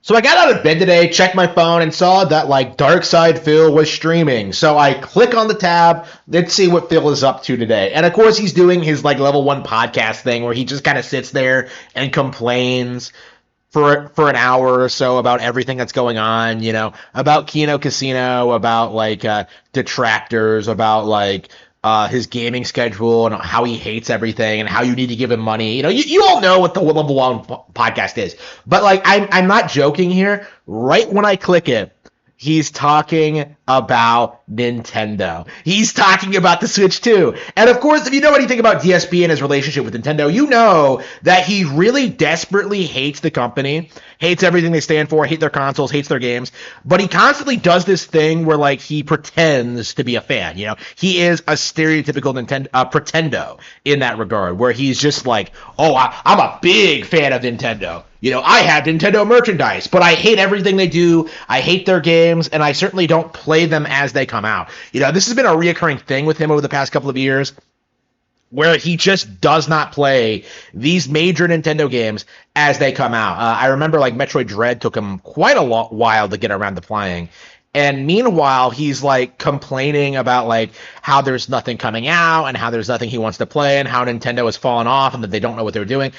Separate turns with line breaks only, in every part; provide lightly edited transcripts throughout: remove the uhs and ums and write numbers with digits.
So I got out of bed today, checked my phone, and saw that like DarkSydePhil was streaming. So I click on the tab, let's see what Phil is up to today. And of course, he's doing his like level 1 podcast thing where he just kind of sits there and complains for an hour or so about everything that's going on, about Kino Casino, about like detractors, about like his gaming schedule and how he hates everything and how you need to give him money. You all know what the level 1 podcast is, but like I'm not joking here. Right when I click it, he's talking about Nintendo. He's talking about the Switch 2. And of course, if you know anything about DSP and his relationship with Nintendo, you know that he really desperately hates the company, hates everything they stand for, hates their consoles, hates their games. But he constantly does this thing where like he pretends to be a fan. He is a stereotypical Nintendo Pretendo in that regard, where he's just like, oh, I'm a big fan of Nintendo. I have Nintendo merchandise, but I hate everything they do. I hate their games, and I certainly don't play them as they come out. This has been a reoccurring thing with him over the past couple of years, where he just does not play these major Nintendo games as they come out. I remember like Metroid Dread took him quite a while to get around to playing. And meanwhile, he's like complaining about like how there's nothing coming out and how there's nothing he wants to play and how Nintendo has fallen off and that they don't know what they're doing.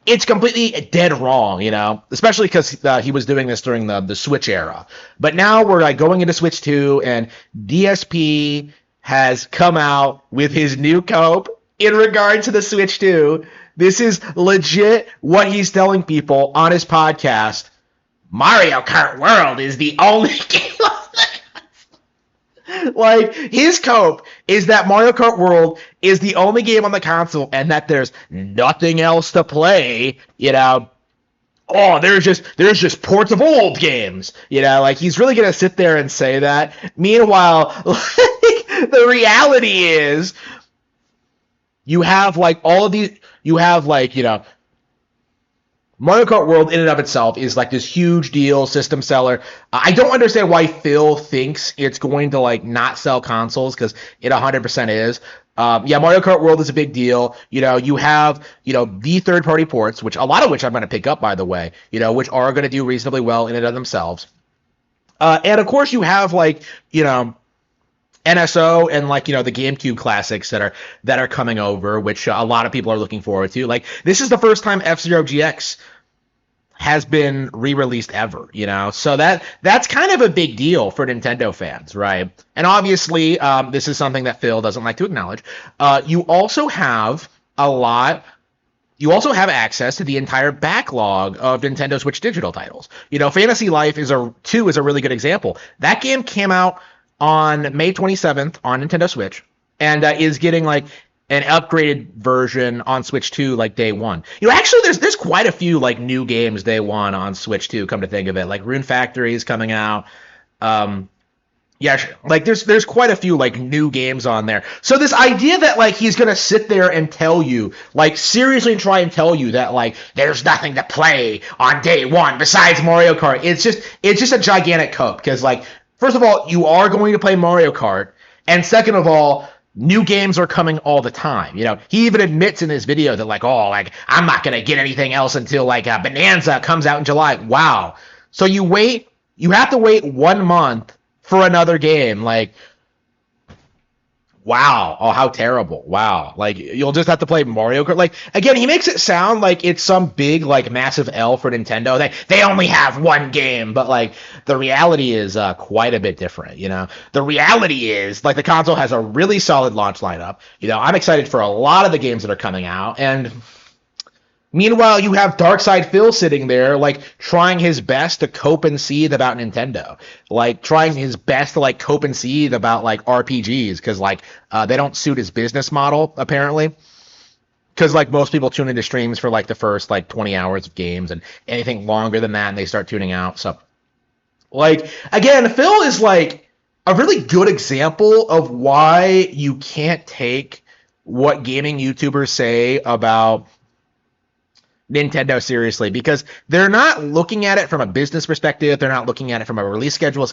It's completely dead wrong, especially because he was doing this during the Switch era. But now we're like going into Switch 2, and DSP has come out with his new cope in regard to the Switch 2. This is legit what he's telling people on his podcast. Mario Kart World is the only game. Like, his cope is that Mario Kart World is the only game on the console and that there's nothing else to play, Oh, there's just ports of old games, like he's really going to sit there and say that. Meanwhile, like, the reality is you have like all of these, Mario Kart World in and of itself is like this huge deal, system seller. I don't understand why Phil thinks it's going to like not sell consoles, because it 100% is. Mario Kart World is a big deal. You have, the third-party ports, a lot of which I'm going to pick up, by the way, which are going to do reasonably well in and of themselves. And of course you have like, NSO and like, the GameCube classics that are coming over, which a lot of people are looking forward to. Like, this is the first time F-Zero GX has been re-released ever, so that's kind of a big deal for Nintendo fans, right? And obviously, this is something that Phil doesn't like to acknowledge. You also have access to the entire backlog of Nintendo Switch digital titles. Fantasy Life 2 is a really good example. That game came out on May 27th on Nintendo Switch, and is getting like an upgraded version on Switch 2 like day one. Actually there's quite a few like new games day one on Switch 2, come to think of it. Like Rune Factory is coming out. Like there's quite a few like new games on there. So this idea that like he's gonna sit there and tell you, like seriously try and tell you that like there's nothing to play on day one besides Mario Kart, it's just a gigantic cope. Because like, first of all, you are going to play Mario Kart, and second of all, new games are coming all the time. He even admits in his video that like, oh, like I'm not gonna get anything else until like Bonanza comes out in July. Wow. So you have to wait 1 month for another game. Like, wow. Oh, how terrible. Wow. Like, you'll just have to play Mario Kart. Like, again, he makes it sound like it's some big, like, massive L for Nintendo. They only have one game, but, like, the reality is quite a bit different, The reality is, like, the console has a really solid launch lineup. I'm excited for a lot of the games that are coming out, and meanwhile, you have DarkSydePhil sitting there, like, trying his best to cope and seethe about Nintendo. Like, trying his best to, like, cope and seethe about, like, RPGs, because, like, they don't suit his business model, apparently. Because, like, most people tune into streams for, like, the first, like, 20 hours of games, and anything longer than that, and they start tuning out. So, like, again, Phil is, like, a really good example of why you can't take what gaming YouTubers say about Nintendo seriously, because they're not looking at it from a business perspective. They're not looking at it from a release schedule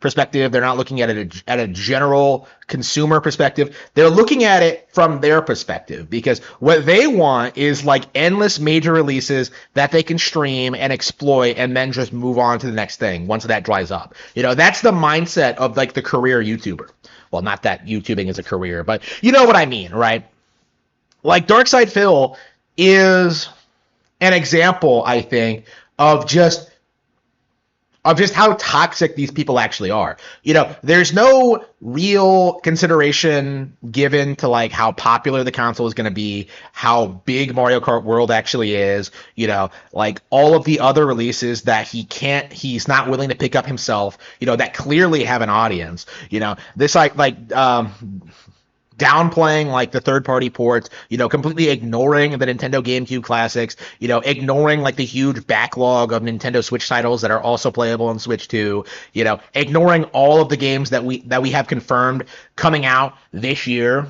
perspective. They're not looking at it at a general consumer perspective. They're looking at it from their perspective, because what they want is like endless major releases that they can stream and exploit and then just move on to the next thing once that dries up. That's the mindset of like the career YouTuber. Well, not that YouTubing is a career, but you know what I mean, right? Like DarkSydePhil is an example, I think, of just how toxic these people actually are. There's no real consideration given to like how popular the console is going to be, how big Mario Kart World actually is, like all of the other releases that he's not willing to pick up himself, that clearly have an audience. This downplaying like the third-party ports, completely ignoring the Nintendo GameCube classics, ignoring like the huge backlog of Nintendo Switch titles that are also playable on Switch 2, ignoring all of the games that we have confirmed coming out this year.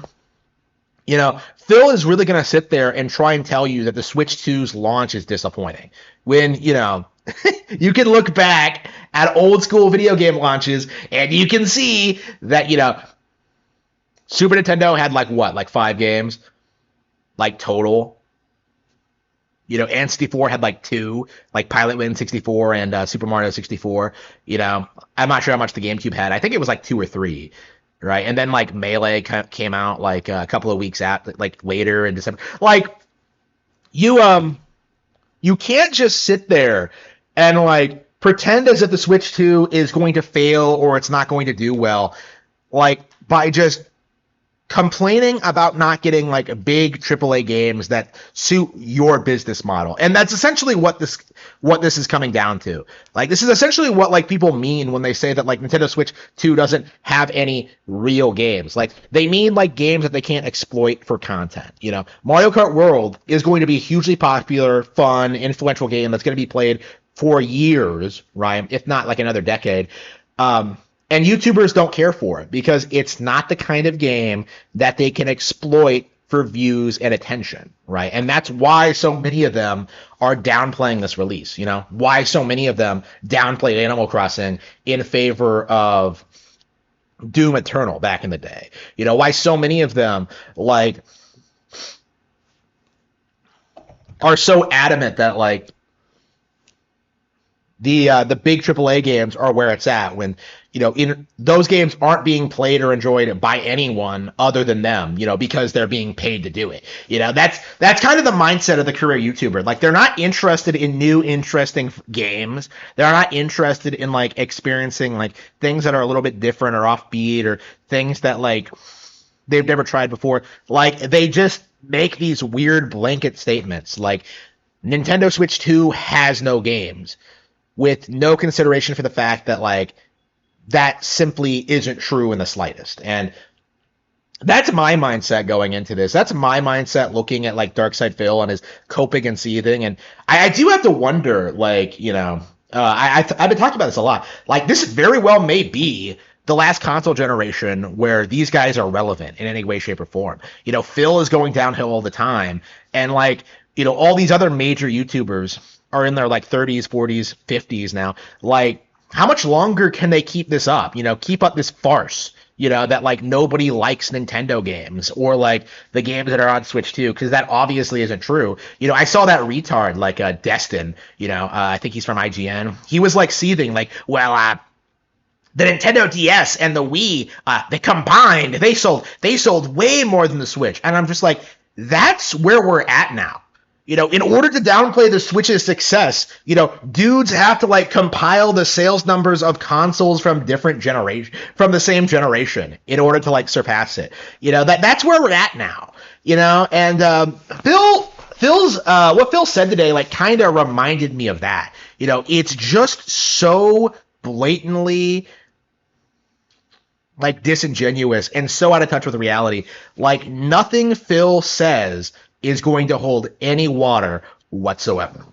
Phil is really going to sit there and try and tell you that the Switch 2's launch is disappointing. When, you can look back at old school video game launches and you can see that, Super Nintendo had like 5 games, like total. N64 had like 2, like Pilot Wing 64 and Super Mario 64. I'm not sure how much the GameCube had. I think it was like 2 or 3, right? And then like Melee came out like a couple of weeks later in December. Like you can't just sit there and like pretend as if the Switch 2 is going to fail or it's not going to do well, like by just complaining about not getting like big AAA games that suit your business model. And that's essentially what this is coming down to. Like, this is essentially what like people mean when they say that like Nintendo Switch 2 doesn't have any real games. Like, they mean like games that they can't exploit for content. Mario Kart World is going to be a hugely popular, fun, influential game that's going to be played for years, right? If not like another decade. And YouTubers don't care for it because it's not the kind of game that they can exploit for views and attention, right? And that's why so many of them are downplaying this release, why so many of them downplayed Animal Crossing in favor of Doom Eternal back in the day. Why so many of them like are so adamant that like the big AAA games are where it's at when those games aren't being played or enjoyed by anyone other than them, because they're being paid to do it. That's kind of the mindset of the career YouTuber. Like, they're not interested in new, interesting games. They're not interested in like experiencing like things that are a little bit different or offbeat or things that like they've never tried before. Like, they just make these weird blanket statements like Nintendo Switch 2 has no games, with no consideration for the fact that like that simply isn't true in the slightest. And that's my mindset going into this. That's my mindset looking at like DarkSydePhil and his coping and seething. And I do have to wonder, like, I've been talking about this a lot. Like, this very well may be the last console generation where these guys are relevant in any way, shape, or form. Phil is going downhill all the time. And like, all these other major YouTubers are in their like 30s, 40s, 50s now. Like, how much longer can they keep this up? Keep up this farce, that like nobody likes Nintendo games or like the games that are on Switch 2, because that obviously isn't true. I saw that retard like Destin, I think he's from IGN. He was like seething, like, well, the Nintendo DS and the Wii, they combined, they sold way more than the Switch. And I'm just like, that's where we're at now. In order to downplay the Switch's success, dudes have to like compile the sales numbers of consoles from from the same generation in order to like surpass it. That's where we're at now. And Phil's what Phil said today like kind of reminded me of that. It's just so blatantly like disingenuous and so out of touch with reality. Like, nothing Phil says is going to hold any water whatsoever.